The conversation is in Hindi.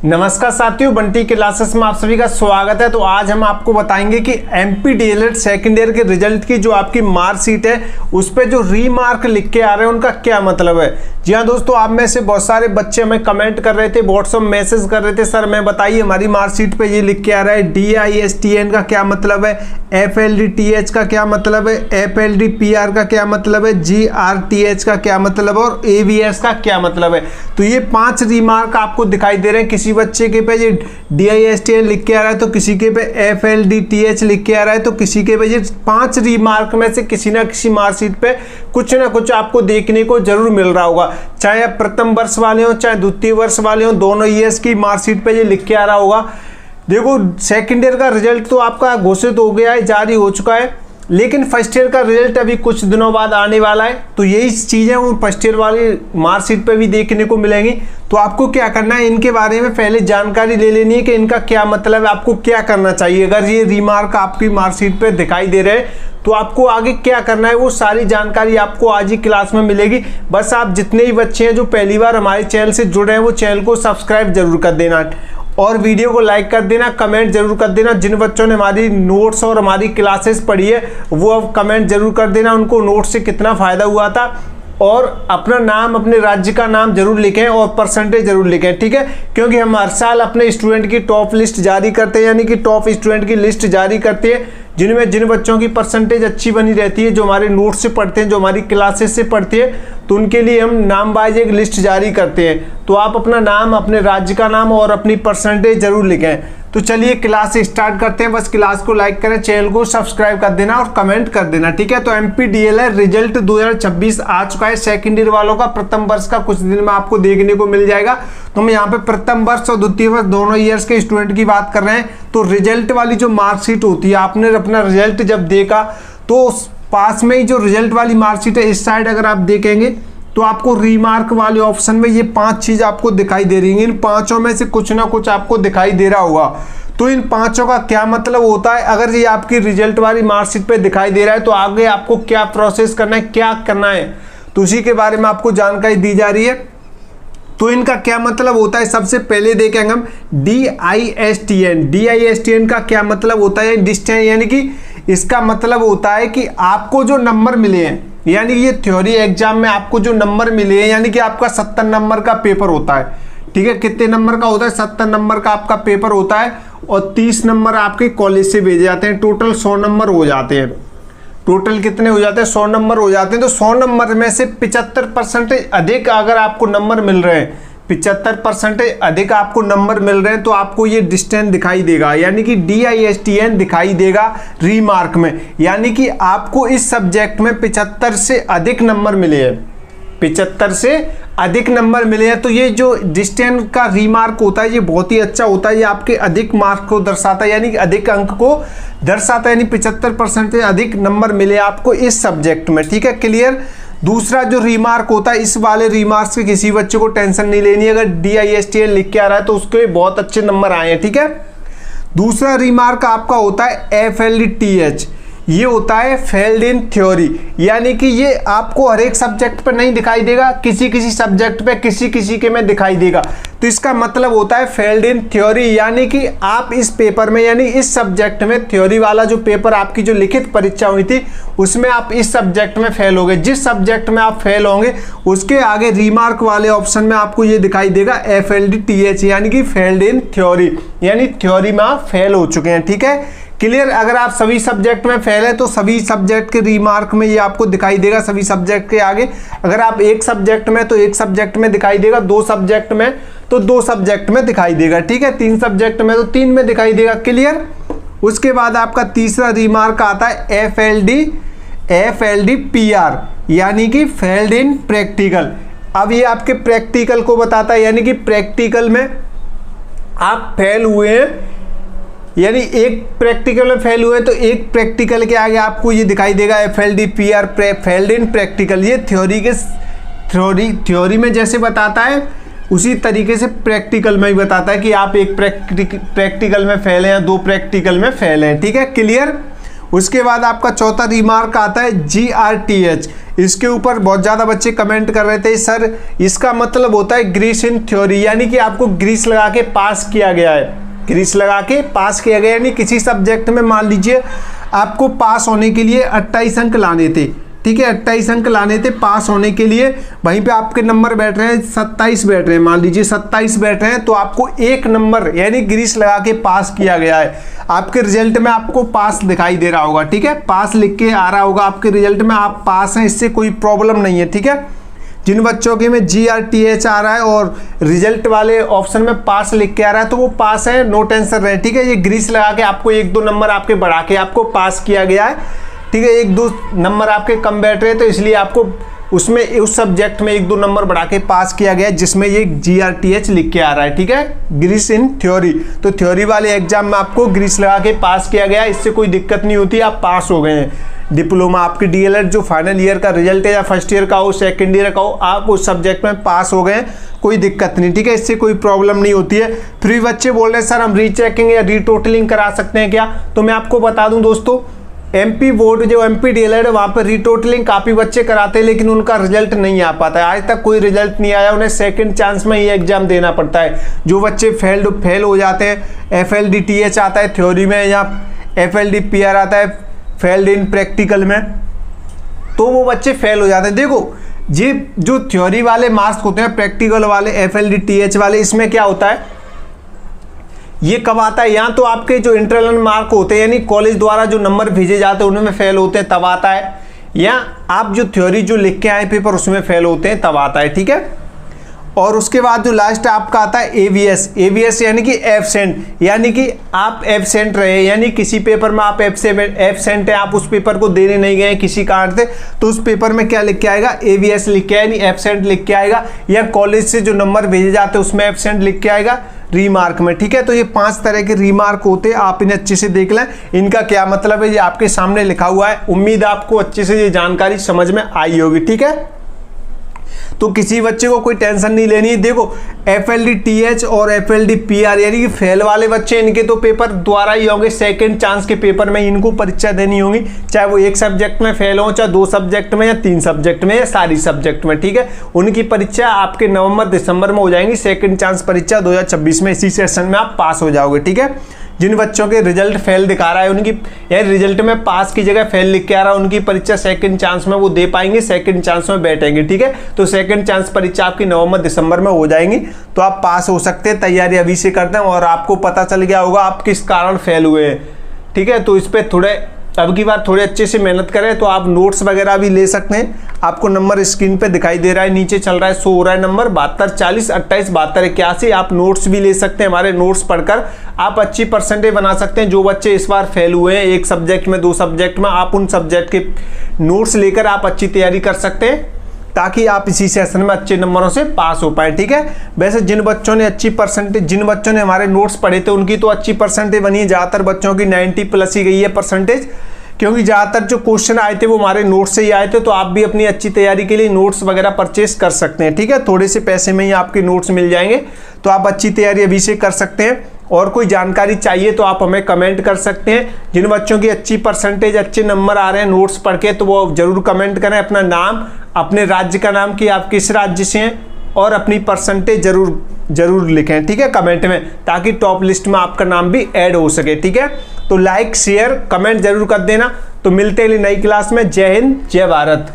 नमस्कार साथियों, बंटी क्लासेस में आप सभी का स्वागत है। तो आज हम आपको बताएंगे कि एमपी डीएलएड सेकेंड ईयर के रिजल्ट की जो आपकी मार्कशीट है उस पे जो रीमार्क लिख के आ रहे हैं उनका क्या मतलब है। जी हाँ दोस्तों, आप में से बहुत सारे बच्चे हमें कमेंट कर रहे थे, व्हाट्सएप मैसेज कर रहे थे, सर मैं बताइए हमारी मार्कशीट पे ये लिख के आ रहा है DISTN का क्या मतलब है, FLDTH का क्या मतलब है, FLDPR का क्या मतलब है, GRTH का क्या मतलब है और AVS का क्या मतलब है। तो ये 5 रीमार्क आपको दिखाई दे रहे हैं। किसी बच्चे के पे ये DISTN लिख के आ रहा है तो किसी के पे FLDTH लिख के आ रहा है तो किसी के पे ये 5 रीमार्क में से किसी ना किसी मार्कशीट पे कुछ ना कुछ आपको देखने को जरूर मिल रहा होगा। चाहे आप प्रथम वर्ष वाले हो चाहे द्वितीय वर्ष वाले हो, दोनों ईयर्स की मार्कशीट पे ये लिख के आ रहा होगा। देखो, सेकेंड ईयर का रिजल्ट तो आपका घोषित हो गया है, जारी हो चुका है, लेकिन फर्स्ट ईयर का रिजल्ट अभी कुछ दिनों बाद आने वाला है। तो यही चीज़ें वो फर्स्ट ईयर वाली मार्कशीट पे भी देखने को मिलेंगी। तो आपको क्या करना है, इनके बारे में पहले जानकारी ले लेनी है कि इनका क्या मतलब है, आपको क्या करना चाहिए। अगर ये रीमार्क आपकी मार्कशीट पे दिखाई दे रहे हैं तो आपको आगे क्या करना है, वो सारी जानकारी आपको आज ही क्लास में मिलेगी। बस आप जितने ही बच्चे हैं जो पहली बार हमारे चैनल से जुड़े हैं वो चैनल को सब्सक्राइब जरूर कर देना और वीडियो को लाइक कर देना, कमेंट जरूर कर देना। जिन बच्चों ने हमारी नोट्स और हमारी क्लासेस पढ़ी है वो अब कमेंट जरूर कर देना, उनको नोट्स से कितना फ़ायदा हुआ था। और अपना नाम, अपने राज्य का नाम जरूर लिखें और परसेंटेज जरूर लिखें, ठीक है। क्योंकि हम हर साल अपने स्टूडेंट की टॉप लिस्ट जारी करते हैं, यानी कि टॉप स्टूडेंट की लिस्ट जारी करते हैं जिनमें जिन बच्चों की परसेंटेज अच्छी बनी रहती है, जो हमारे नोट्स से पढ़ते हैं, जो हमारी क्लासेस से पढ़ते हैं, तो उनके लिए हम नाम वाइज एक लिस्ट जारी करते हैं। तो आप अपना नाम, अपने राज्य का नाम और अपनी परसेंटेज जरूर लिखें। तो चलिए क्लास स्टार्ट करते हैं। बस क्लास को लाइक करें, चैनल को सब्सक्राइब कर देना और कमेंट कर देना, ठीक है। तो एमपी डीएलएड रिजल्ट 2026 आ चुका है। सेकेंड ईयर वालों का प्रथम वर्ष का कुछ दिन में आपको देखने को मिल जाएगा। तो हम यहाँ पे प्रथम वर्ष और द्वितीय वर्ष दोनों ईयर्स के स्टूडेंट की बात कर रहे हैं। तो रिजल्ट वाली जो मार्कशीट होती है, आपने अपना रिजल्ट जब देखा तो पास में ही जो रिजल्ट वाली मार्कशीट है, इस साइड अगर आप देखेंगे तो आपको रीमार्क वाले ऑप्शन में ये 5 चीज आपको दिखाई दे रही है। इन 5 में से कुछ ना कुछ आपको दिखाई दे रहा होगा। तो इन 5 का क्या मतलब होता है, अगर ये आपकी रिजल्ट वाली मार्कशीट पे दिखाई दे रहा है तो आगे आपको क्या प्रोसेस करना है, क्या करना है, तो उसी के बारे में आपको जानकारी दी जा रही है। तो इनका क्या मतलब होता है, सबसे पहले देखेंगे हम DISTN। DISTN का क्या मतलब होता है, डिस्टेंस, यानी कि इसका मतलब होता है कि आपको जो नंबर मिले हैं, यानी ये थ्योरी एग्जाम में आपको जो नंबर मिले हैं, यानी कि आपका 70 नंबर का पेपर होता है, ठीक है। कितने नंबर का होता है, 70 नंबर का आपका पेपर होता है और 30 नंबर आपके कॉलेज से भेजे जाते हैं। टोटल 100 नंबर हो जाते हैं। टोटल कितने हो जाते हैं, 100 नंबर हो जाते हैं। तो 100 नंबर में से 75% अधिक अगर आपको नंबर मिल रहे हैं, 75% अधिक आपको नंबर मिल रहे हैं, तो आपको ये डिस्टेंस दिखाई देगा, यानी कि DISTN दिखाई देगा रीमार्क में। यानी कि आपको इस सब्जेक्ट में 75 से अधिक नंबर मिले हैं, 75 से अधिक नंबर मिले हैं। तो ये जो डिस्टेंस का रीमार्क होता है ये बहुत ही अच्छा होता है। ये आपके अधिक मार्क को दर्शाता है, यानी कि अधिक अंक को दर्शाता है, यानी 75% से अधिक नंबर मिले आपको इस सब्जेक्ट में, ठीक है। क्लियर। दूसरा जो रीमार्क होता है, इस वाले रीमार्क से किसी बच्चे को टेंशन नहीं लेनी है। अगर DISTN लिख के आ रहा है तो उसके बहुत अच्छे नंबर आए हैं, ठीक है। दूसरा रीमार्क आपका होता है FLDTH। ये होता है फेल्ड इन थ्योरी, यानी कि ये आपको हर एक सब्जेक्ट पे नहीं दिखाई देगा, किसी किसी सब्जेक्ट पे किसी किसी के में दिखाई देगा। तो इसका मतलब होता है फेल्ड इन थ्योरी, यानी कि आप इस पेपर में, यानी इस सब्जेक्ट में थ्योरी वाला जो पेपर आपकी जो लिखित परीक्षा हुई थी उसमें आप इस सब्जेक्ट में फेल हो गए। जिस सब्जेक्ट में आप फेल होंगे उसके आगे रीमार्क वाले ऑप्शन में आपको ये दिखाई देगा FLDTH, यानी कि फेल्ड इन थ्योरी, यानी थ्योरी में आप फेल हो चुके हैं, ठीक है। क्लियर। अगर आप सभी सब्जेक्ट में फेल है तो सभी सब्जेक्ट के रीमार्क में ये आपको दिखाई देगा, सभी सब्जेक्ट के आगे। अगर आप एक सब्जेक्ट में तो एक सब्जेक्ट में दिखाई देगा, 2 सब्जेक्ट में तो 2 सब्जेक्ट में दिखाई देगा, ठीक है। 3 सब्जेक्ट में तो 3 में दिखाई देगा। क्लियर। उसके बाद आपका तीसरा रीमार्क आता है FLDPR, यानी कि फेल्ड इन प्रैक्टिकल। अब ये आपके प्रैक्टिकल को बताता है, यानी कि प्रैक्टिकल में आप फेल हुए हैं, यानी एक प्रैक्टिकल में फेल हुए तो एक प्रैक्टिकल के आगे आपको ये दिखाई देगा FLDPR, फेल्ड इन प्रैक्टिकल। ये थ्योरी में जैसे बताता है उसी तरीके से प्रैक्टिकल में भी बताता है कि आप एक प्रैक्टिकल में फेल हैं या 2 प्रैक्टिकल में फेल हैं, ठीक है। क्लियर। उसके बाद आपका चौथा रिमार्क आता है GRTH। इसके ऊपर बहुत ज़्यादा बच्चे कमेंट कर रहे थे सर इसका मतलब होता है ग्रीस इन थ्योरी, यानी कि आपको ग्रीस लगा के पास किया गया है। ग्रीस लगा के पास किया गया यानी किसी सब्जेक्ट में मान लीजिए आपको पास होने के लिए 28 अंक लाने थे, ठीक है, 28 अंक लाने थे पास होने के लिए। वहीं पे आपके नंबर बैठ रहे हैं 27 बैठ रहे हैं, मान लीजिए 27 बैठ रहे हैं, तो आपको एक नंबर यानी ग्रीस लगा के पास किया गया है। आपके रिजल्ट में आपको पास दिखाई दे रहा होगा, ठीक है, पास लिख के आ रहा होगा आपके रिजल्ट में, आप पास हैं, इससे कोई प्रॉब्लम नहीं है, ठीक है। जिन बच्चों के में GRTH आ रहा है और रिजल्ट वाले ऑप्शन में पास लिख के आ रहा है तो वो पास है, नो टेंशन रहे, ठीक है। ये ग्रीस लगा के आपको 1-2 नंबर आपके बढ़ा के आपको पास किया गया है, ठीक है। 1-2 नंबर आपके कम बैठ रहे हैं तो इसलिए आपको उसमें उस सब्जेक्ट में 1-2 नंबर बढ़ा के पास किया गया है, जिसमें ये GRTH लिख के आ रहा है, ठीक है, ग्रीस इन थ्योरी। तो थ्योरी वाले एग्जाम में आपको ग्रीस लगा के पास किया गया, इससे कोई दिक्कत नहीं होती, आप पास हो गए हैं। डिप्लोमा आपकी DLED जो फाइनल ईयर का रिजल्ट है या फर्स्ट ईयर का हो सेकंड ईयर का हो, आप उस सब्जेक्ट में पास हो गए हैं, कोई दिक्कत नहीं, ठीक है, इससे कोई प्रॉब्लम नहीं होती है। फिर बच्चे बोल रहे हैं सर हम रीचेकिंग या रीटोटलिंग करा सकते हैं क्या? तो मैं आपको बता दूं दोस्तों, MP बोर्ड जो MP DLED है वहाँ पर रीटोटलिंग काफ़ी बच्चे कराते हैं लेकिन उनका रिजल्ट नहीं आ पाता है, आज तक कोई रिजल्ट नहीं आया, उन्हें सेकंड चांस में ये एग्जाम देना पड़ता है। जो बच्चे फेल हो जाते हैं, FLDTH आता है थ्योरी में या FLDPR आता है फेल्ड इन प्रैक्टिकल में, तो वो बच्चे फेल हो जाते हैं। देखो ये जो थ्योरी वाले मार्क्स होते हैं प्रैक्टिकल वाले FLDTH वाले, इसमें क्या होता है, ये कब आता है, या तो आपके जो इंटरनल मार्क होते हैं यानी कॉलेज द्वारा जो नंबर भेजे जाते हैं उनमें फेल होते हैं तब आता है, या आप जो थ्योरी जो लिख के आए पेपर उसमें फेल होते हैं तब आता है, ठीक है। और उसके बाद जो लास्ट आपका आता है AVS यानी कि एब्सेंट, यानी कि आप एब्सेंट रहे, यानी किसी पेपर में आप एब्सेंट है, आप उस पेपर को देने नहीं गए किसी कारण से, तो उस पेपर में क्या लिख के आएगा, AVS लिख के आएगा, यानी एब्सेंट लिख के आएगा, या कॉलेज से जो नंबर भेजे जाते हैं उसमें एब्सेंट लिख के आएगा रीमार्क में, ठीक है। तो ये 5 तरह के रीमार्क होते हैं, आप इन्हें अच्छे से देख लें, इनका क्या मतलब है ये आपके सामने लिखा हुआ है। उम्मीद है आपको अच्छे से ये जानकारी समझ में आई होगी, ठीक है। तो किसी बच्चे को कोई टेंशन नहीं लेनी है। देखो FLDTH और FLDPR यानी कि फेल वाले बच्चे, इनके तो पेपर द्वारा ही होंगे, सेकंड चांस के पेपर में इनको परीक्षा देनी होगी, चाहे वो एक सब्जेक्ट में फेल हो, चाहे 2 सब्जेक्ट में या 3 सब्जेक्ट में या सारी सब्जेक्ट में, ठीक है। उनकी परीक्षा आपके नवंबर-दिसंबर में हो जाएंगी, सेकंड चांस परीक्षा 2026 में, इसी सेशन में आप पास हो जाओगे, ठीक है। जिन बच्चों के रिजल्ट फेल दिखा रहा है उनकी यानी रिजल्ट में पास की जगह फेल लिख के आ रहा है, उनकी परीक्षा सेकंड चांस में वो दे पाएंगे, सेकंड चांस में बैठेंगे, ठीक है। तो सेकंड चांस परीक्षा आपकी नवंबर-दिसंबर में हो जाएंगी, तो आप पास हो सकते हैं। तैयारी अभी से करते हैं और आपको पता चल गया होगा आप किस कारण फेल हुए हैं, ठीक है। तो इस पर थोड़े अब की बार थोड़े अच्छे से मेहनत करें, तो आप नोट्स वगैरह भी ले सकते हैं। आपको नंबर स्क्रीन पे दिखाई दे रहा है, नीचे चल रहा है, शो हो रहा है नंबर 72 40 28 72 81। आप नोट्स भी ले सकते हैं, हमारे नोट्स पढ़कर आप अच्छी परसेंटेज बना सकते हैं। जो बच्चे इस बार फेल हुए हैं एक सब्जेक्ट में 2 सब्जेक्ट में, आप उन सब्जेक्ट के नोट्स लेकर आप अच्छी तैयारी कर सकते हैं ताकि आप इसी सेशन में अच्छे नंबरों से पास हो पाए, ठीक है। वैसे जिन बच्चों ने अच्छी परसेंटेज, जिन बच्चों ने हमारे नोट्स पढ़े थे उनकी तो अच्छी परसेंटेज बनी है, ज़्यादातर बच्चों की 90+ ही गई है परसेंटेज, क्योंकि ज़्यादातर जो क्वेश्चन आए थे वो हमारे नोट्स से ही आए थे। तो आप भी अपनी अच्छी तैयारी के लिए नोट्स वगैरह परचेस कर सकते हैं, ठीक है। थोड़े से पैसे में ही आपके नोट्स मिल जाएंगे, तो आप अच्छी तैयारी अभी से कर सकते हैं। और कोई जानकारी चाहिए तो आप हमें कमेंट कर सकते हैं। जिन बच्चों की अच्छी परसेंटेज, अच्छे नंबर आ रहे हैं नोट्स पढ़ के, तो वो जरूर कमेंट करें अपना नाम, अपने राज्य का नाम कि आप किस राज्य से हैं, और अपनी परसेंटेज जरूर लिखें, ठीक है, कमेंट में, ताकि टॉप लिस्ट में आपका नाम भी ऐड हो सके, ठीक है। तो लाइक शेयर कमेंट जरूर कर देना। तो मिलते हैं नई क्लास में। जय हिंद जय भारत।